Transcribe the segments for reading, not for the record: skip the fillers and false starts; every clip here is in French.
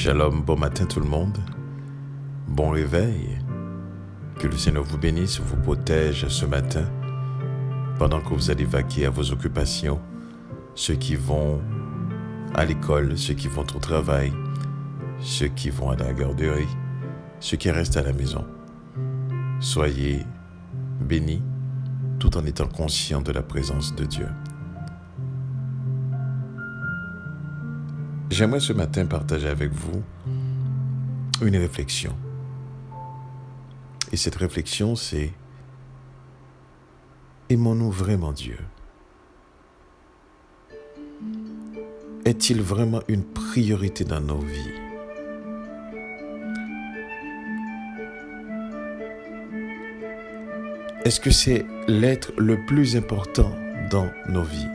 Shalom, bon matin tout le monde, bon réveil, que le Seigneur vous bénisse, vous protège ce matin, pendant que vous allez vaquer à vos occupations, ceux qui vont à l'école, ceux qui vont au travail, ceux qui vont à la garderie, ceux qui restent à la maison. Soyez bénis, tout en étant conscients de la présence de Dieu. J'aimerais ce matin partager avec vous une réflexion. Et cette réflexion, c'est: aimons-nous vraiment Dieu? Est-il vraiment une priorité dans nos vies? Est-ce que c'est l'être le plus important dans nos vies?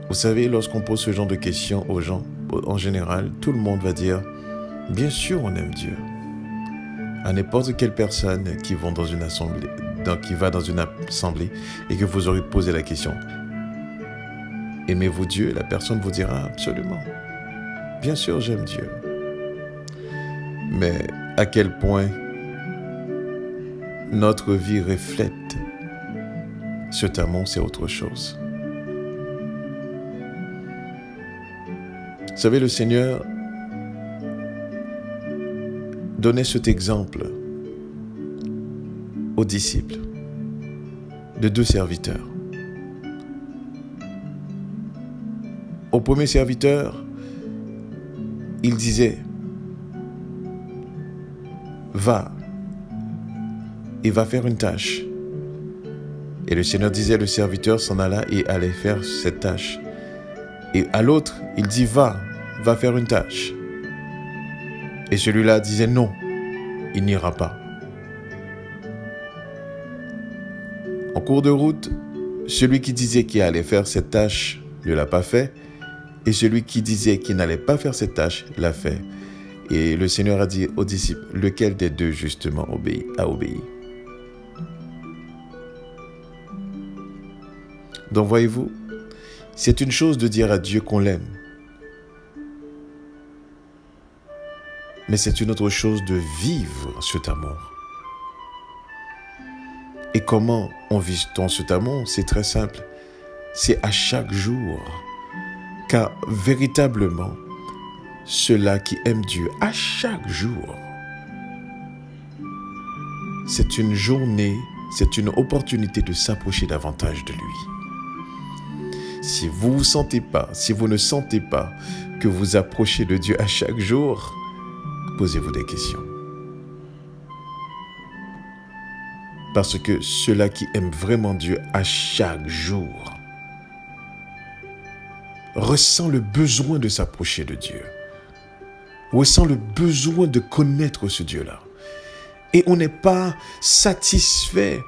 Vous savez, lorsqu'on pose ce genre de questions aux gens, en général, tout le monde va dire « Bien sûr, on aime Dieu ». À n'importe quelle personne qui va dans une assemblée et que vous aurez posé la question « Aimez-vous Dieu ?» La personne vous dira « Absolument. Bien sûr, j'aime Dieu. » Mais à quel point notre vie reflète cet amour, c'est autre chose. Vous savez, le Seigneur donnait cet exemple aux disciples de deux serviteurs. Au premier serviteur, il disait « Va et va faire une tâche ». Et le Seigneur disait, le serviteur s'en alla et allait faire cette tâche. Et à l'autre, il dit « Va faire une tâche ». Et celui-là disait « Non, il n'ira pas ». En cours de route, celui qui disait qu'il allait faire cette tâche ne l'a pas fait, et celui qui disait qu'il n'allait pas faire cette tâche l'a fait. Et le Seigneur a dit aux disciples, lequel des deux justement a obéi? Donc voyez-vous, c'est une chose de dire à Dieu qu'on l'aime. Mais c'est une autre chose de vivre cet amour. Et comment on vit cet amour? C'est très simple. C'est à chaque jour. Car véritablement, ceux-là qui aiment Dieu, à chaque jour, c'est une journée, c'est une opportunité de s'approcher davantage de lui. Si vous ne sentez pas que vous approchez de Dieu à chaque jour, posez-vous des questions. Parce que ceux-là qui aiment vraiment Dieu à chaque jour ressent le besoin de s'approcher de Dieu, ressent le besoin de connaître ce Dieu-là. Et on n'est pas satisfait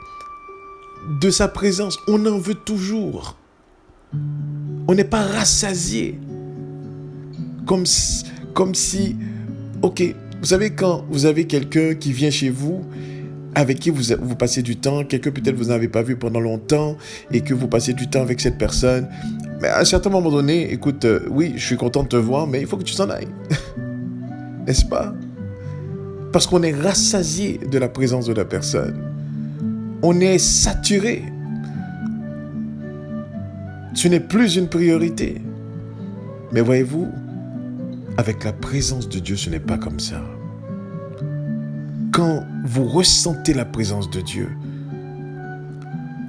de sa présence, on en veut toujours. On n'est pas rassasié. Comme si, ok, vous savez quand vous avez quelqu'un qui vient chez vous, avec qui vous passez du temps, quelqu'un peut-être vous n'avez pas vu pendant longtemps, et que vous passez du temps avec cette personne, mais à un certain moment donné, écoute, oui, je suis content de te voir, mais il faut que tu t'en ailles. N'est-ce pas? Parce qu'on est rassasié de la présence de la personne. On est saturé. Ce n'est plus une priorité. Mais voyez-vous, avec la présence de Dieu, ce n'est pas comme ça. Quand vous ressentez la présence de Dieu,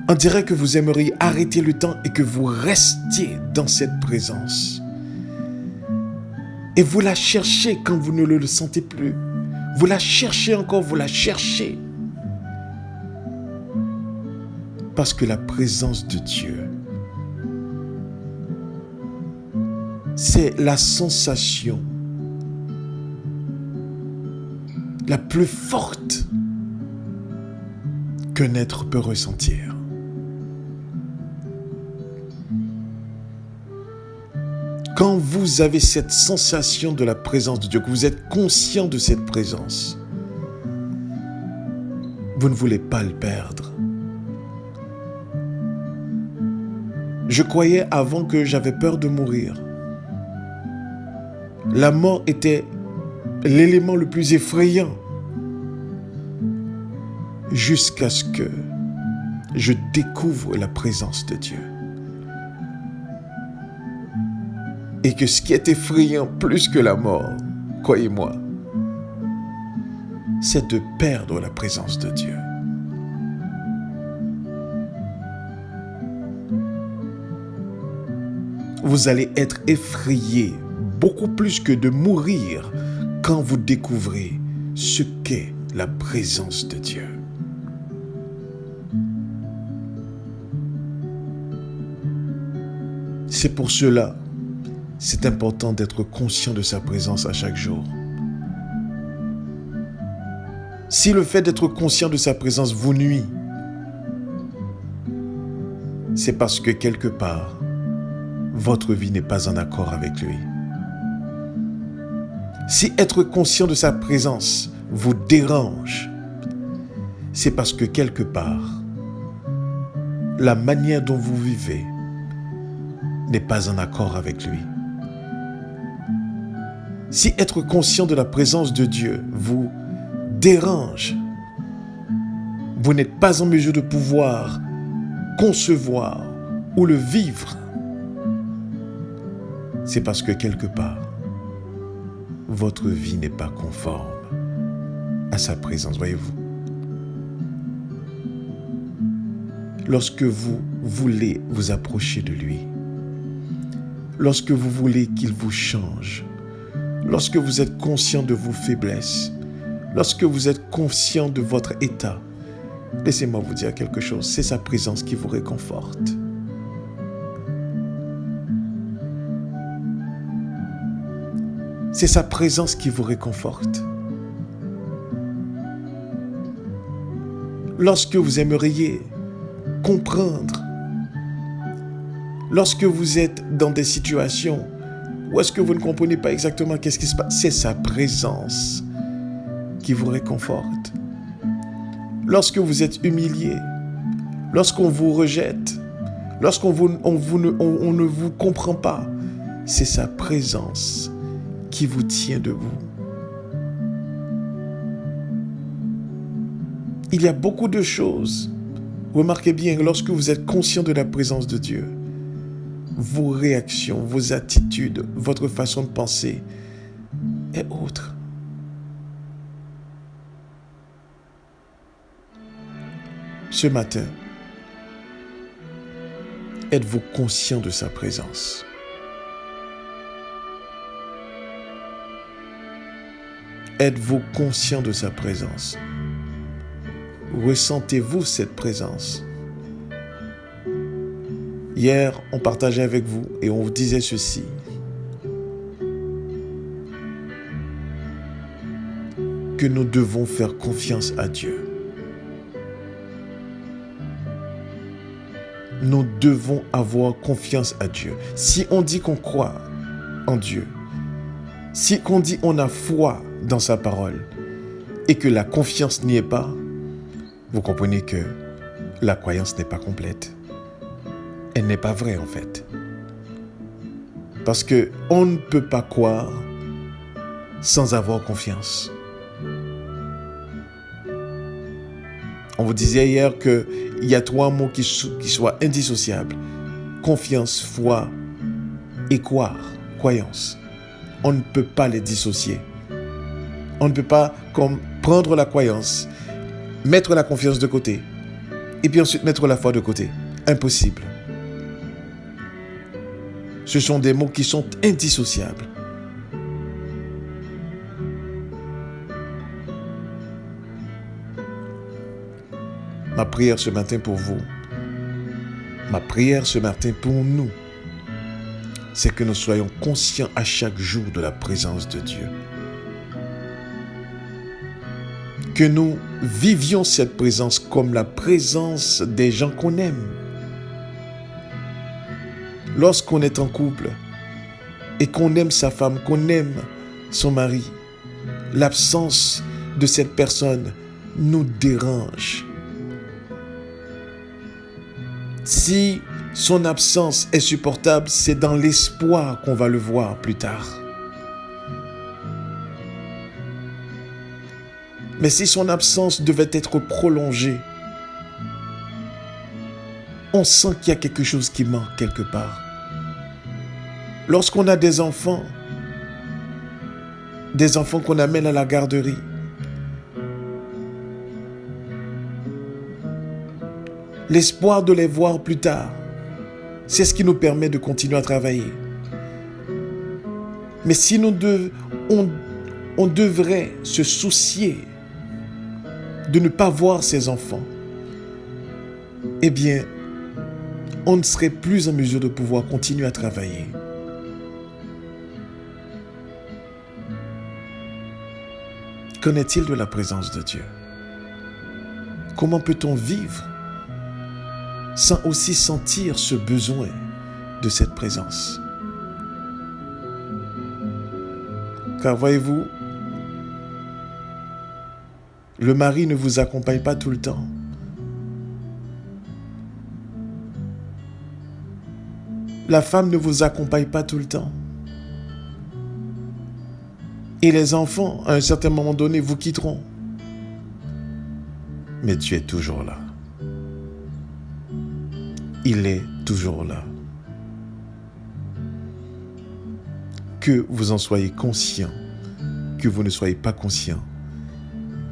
on dirait que vous aimeriez arrêter le temps et que vous restiez dans cette présence. Et vous la cherchez quand vous ne le sentez plus. Vous la cherchez encore, vous la cherchez. Parce que la présence de Dieu, c'est la sensation la plus forte qu'un être peut ressentir. Quand vous avez cette sensation de la présence de Dieu, que vous êtes conscient de cette présence, vous ne voulez pas le perdre. Je croyais avant que j'avais peur de mourir. La mort était l'élément le plus effrayant jusqu'à ce que je découvre la présence de Dieu. Et que ce qui est effrayant plus que la mort, croyez-moi, c'est de perdre la présence de Dieu. Vous allez être effrayé beaucoup plus que de mourir quand vous découvrez ce qu'est la présence de Dieu. C'est pour cela, c'est important d'être conscient de sa présence à chaque jour. Si le fait d'être conscient de sa présence vous nuit, c'est parce que quelque part, votre vie n'est pas en accord avec lui. Si être conscient de sa présence vous dérange, c'est parce que quelque part, la manière dont vous vivez n'est pas en accord avec lui. Si être conscient de la présence de Dieu vous dérange, vous n'êtes pas en mesure de pouvoir concevoir ou le vivre, c'est parce que quelque part, votre vie n'est pas conforme à sa présence, voyez-vous. Lorsque vous voulez vous approcher de lui, lorsque vous voulez qu'il vous change, lorsque vous êtes conscient de vos faiblesses, lorsque vous êtes conscient de votre état, laissez-moi vous dire quelque chose, c'est sa présence qui vous réconforte. C'est sa présence qui vous réconforte. Lorsque vous aimeriez comprendre, lorsque vous êtes dans des situations où est-ce que vous ne comprenez pas exactement qu'est-ce qui se passe, c'est sa présence qui vous réconforte. Lorsque vous êtes humilié, lorsqu'on vous rejette, lorsqu'on ne vous comprend pas, c'est sa présence qui vous tient debout. Il y a beaucoup de choses. Remarquez bien, lorsque vous êtes conscient de la présence de Dieu, vos réactions, vos attitudes, votre façon de penser est autre. Ce matin, êtes-vous conscient de sa présence? Êtes-vous conscient de sa présence? Ressentez-vous cette présence? Hier, on partageait avec vous et on vous disait ceci. Que nous devons faire confiance à Dieu. Nous devons avoir confiance à Dieu. Si on dit qu'on croit en Dieu, si on dit on a foi dans sa parole et que la confiance n'y est pas, vous comprenez que la croyance n'est pas complète. Elle n'est pas vraie en fait. Parce que on ne peut pas croire sans avoir confiance. On vous disait hier qu'il y a 3 mots qui soient indissociables. Confiance, foi et croyance. On ne peut pas les dissocier. On ne peut pas comme prendre la croyance, mettre la confiance de côté et puis ensuite mettre la foi de côté. Impossible. Ce sont des mots qui sont indissociables. Ma prière ce matin pour vous, ma prière ce matin pour nous, c'est que nous soyons conscients à chaque jour de la présence de Dieu. Que nous vivions cette présence comme la présence des gens qu'on aime. Lorsqu'on est en couple et qu'on aime sa femme, qu'on aime son mari, l'absence de cette personne nous dérange. Si son absence est supportable, c'est dans l'espoir qu'on va le voir plus tard. Mais si son absence devait être prolongée, on sent qu'il y a quelque chose qui manque quelque part. Lorsqu'on a des enfants qu'on amène à la garderie, l'espoir de les voir plus tard, c'est ce qui nous permet de continuer à travailler. Mais si on devrait se soucier de ne pas voir ses enfants, eh bien, on ne serait plus en mesure de pouvoir continuer à travailler. Qu'en est-il de la présence de Dieu? Comment peut-on vivre sans aussi sentir ce besoin de cette présence? Car voyez-vous, le mari ne vous accompagne pas tout le temps. La femme ne vous accompagne pas tout le temps. Et les enfants, à un certain moment donné, vous quitteront. Mais Dieu est toujours là. Il est toujours là. Que vous en soyez conscient, que vous ne soyez pas conscient,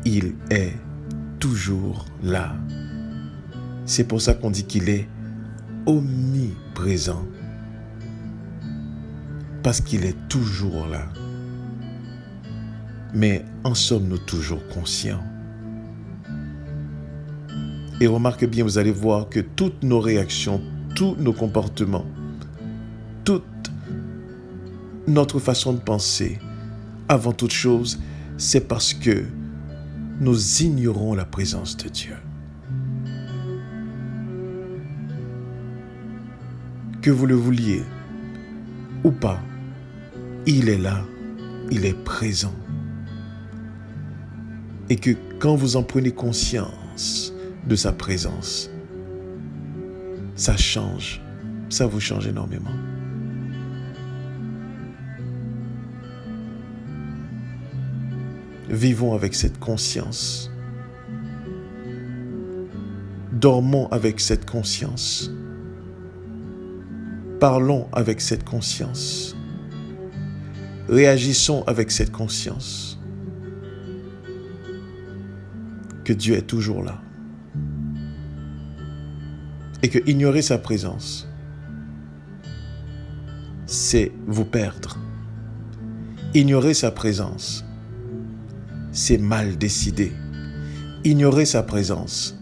il est toujours là. C'est pour ça qu'on dit qu'il est omniprésent. Parce qu'il est toujours là. Mais en sommes-nous toujours conscients? Et remarquez bien, vous allez voir que toutes nos réactions, tous nos comportements, toute notre façon de penser, avant toute chose, c'est parce que nous ignorons la présence de Dieu. Que vous le vouliez ou pas, il est là, il est présent. Et que quand vous en prenez conscience de sa présence, ça change, ça vous change énormément. Vivons avec cette conscience. Dormons avec cette conscience. Parlons avec cette conscience. Réagissons avec cette conscience. Que Dieu est toujours là. Et que ignorer sa présence, c'est vous perdre. Ignorer sa présence, c'est mal décider. Ignorer sa présence,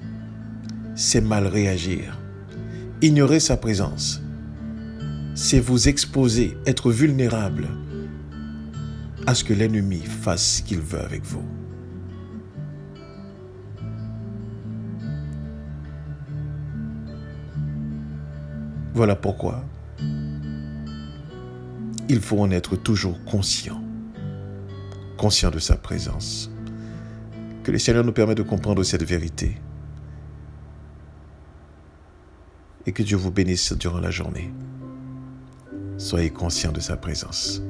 c'est mal réagir. Ignorer sa présence, c'est vous exposer, être vulnérable à ce que l'ennemi fasse ce qu'il veut avec vous. Voilà pourquoi il faut en être toujours conscient de sa présence. Que le Seigneur nous permette de comprendre cette vérité et que Dieu vous bénisse durant la journée. Soyez conscients de sa présence.